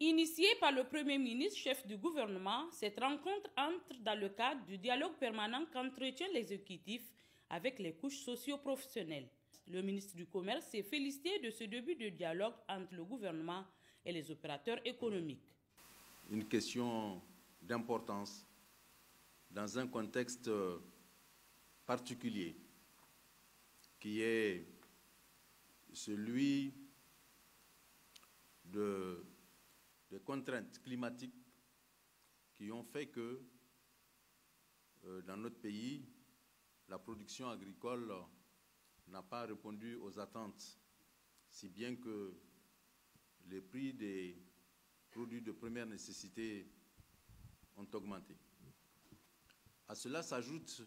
Initiée par le Premier ministre, chef du gouvernement, cette rencontre entre dans le cadre du dialogue permanent qu'entretient l'exécutif avec les couches socio-professionnelles. Le ministre du Commerce s'est félicité de ce début de dialogue entre le gouvernement et les opérateurs économiques. Une question d'importance dans un contexte particulier qui est celui des contraintes climatiques qui ont fait que dans notre pays, la production agricole n'a pas répondu aux attentes, si bien que les prix des produits de première nécessité ont augmenté. À cela s'ajoute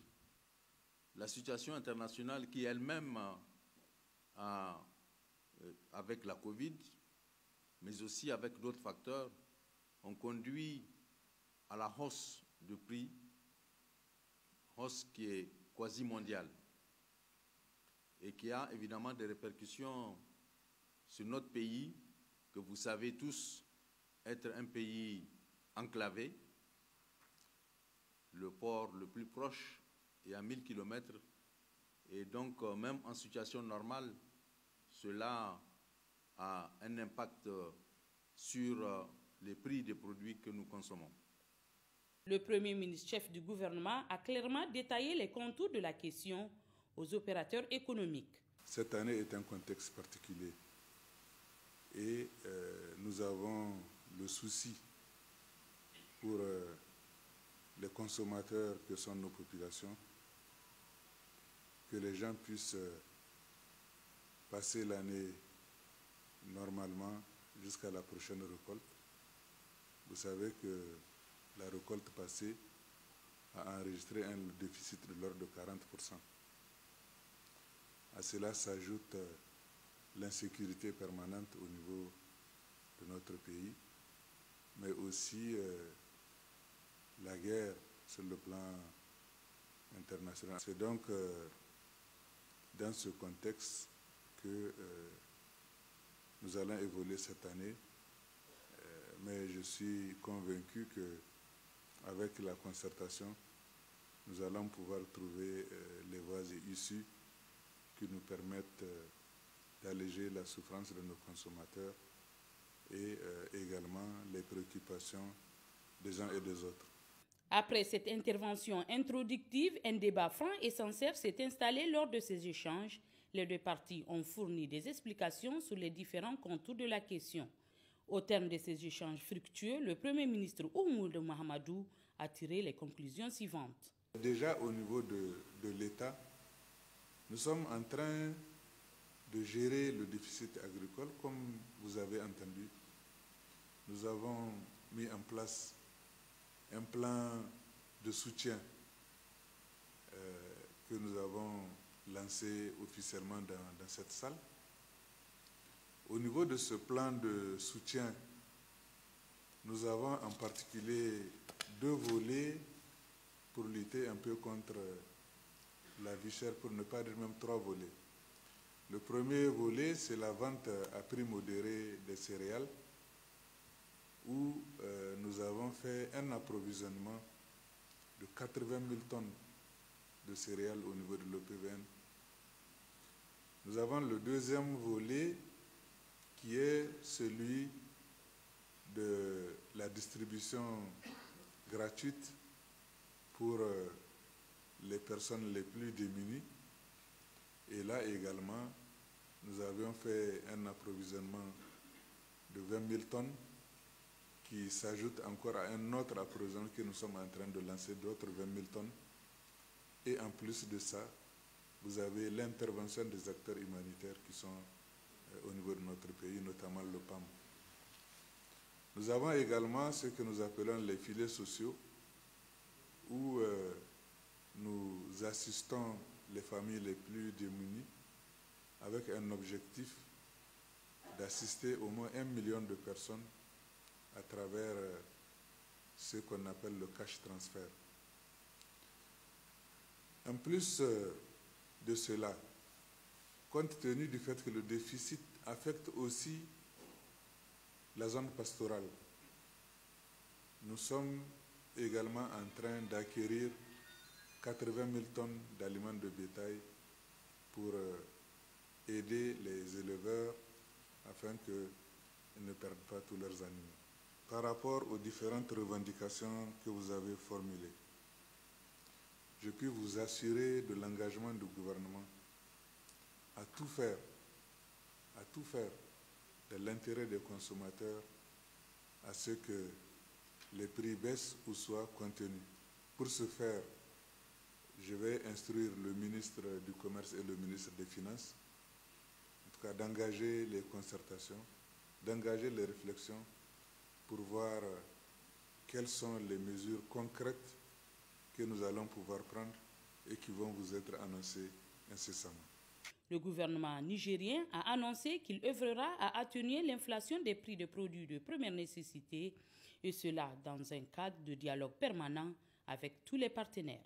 la situation internationale qui elle-même, avec la Covid, mais aussi avec d'autres facteurs, ont conduit à la hausse du prix, hausse qui est quasi mondiale et qui a évidemment des répercussions sur notre pays, que vous savez tous être un pays enclavé. Le port le plus proche est à 1000 km et donc même en situation normale, cela a un impact sur les prix des produits que nous consommons. Le Premier ministre, chef du gouvernement, a clairement détaillé les contours de la question aux opérateurs économiques. Cette année est un contexte particulier et nous avons le souci pour les consommateurs que sont nos populations, que les gens puissent passer l'année normalement jusqu'à la prochaine récolte. Vous savez que la récolte passée a enregistré un déficit de l'ordre de 40%. À cela s'ajoute l'insécurité permanente au niveau de notre pays, mais aussi la guerre sur le plan international. C'est donc dans ce contexte que nous allons évoluer cette année, mais je suis convaincu qu'avec la concertation, nous allons pouvoir trouver les voies et issues qui nous permettent d'alléger la souffrance de nos consommateurs et également les préoccupations des uns et des autres. Après cette intervention introductive, un débat franc et sincère s'est installé lors de ces échanges. Les deux parties ont fourni des explications sur les différents contours de la question. Au terme de ces échanges fructueux, le Premier ministre Oumoudou Mahamadou a tiré les conclusions suivantes. Déjà au niveau de l'État, nous sommes en train de gérer le déficit agricole comme vous avez entendu. Nous avons mis en place un plan de soutien que nous avons lancé officiellement dans cette salle. Au niveau de ce plan de soutien, nous avons en particulier deux volets pour lutter un peu contre la vie chère, pour ne pas dire même trois volets. Le premier volet, c'est la vente à prix modéré des céréales, où nous avons fait un approvisionnement de 80 000 tonnes de céréales au niveau de l'OPVN. Nous avons le deuxième volet qui est celui de la distribution gratuite pour les personnes les plus démunies. Et là également, nous avions fait un approvisionnement de 20 000 tonnes qui s'ajoute encore à un autre approvisionnement que nous sommes en train de lancer, d'autres 20 000 tonnes. Et en plus de ça, vous avez l'intervention des acteurs humanitaires qui sont au niveau de notre pays, notamment le PAM. Nous avons également ce que nous appelons les filets sociaux, où nous assistons les familles les plus démunies avec un objectif d'assister au moins 1 million de personnes à travers ce qu'on appelle le cash transfert. En plus de cela, compte tenu du fait que le déficit affecte aussi la zone pastorale, Nous sommes également en train d'acquérir 80 000 tonnes d'aliments de bétail pour aider les éleveurs afin qu'ils ne perdent pas tous leurs animaux. Par rapport aux différentes revendications que vous avez formulées, je puis vous assurer de l'engagement du gouvernement à tout faire de l'intérêt des consommateurs à ce que les prix baissent ou soient contenus. Pour ce faire, je vais instruire le ministre du Commerce et le ministre des Finances, en tout cas d'engager les concertations, d'engager les réflexions pour voir quelles sont les mesures concrètes que nous allons pouvoir prendre et qui vont vous être annoncées incessamment. Le gouvernement nigérien a annoncé qu'il œuvrera à atténuer l'inflation des prix de produits de première nécessité, et cela dans un cadre de dialogue permanent avec tous les partenaires.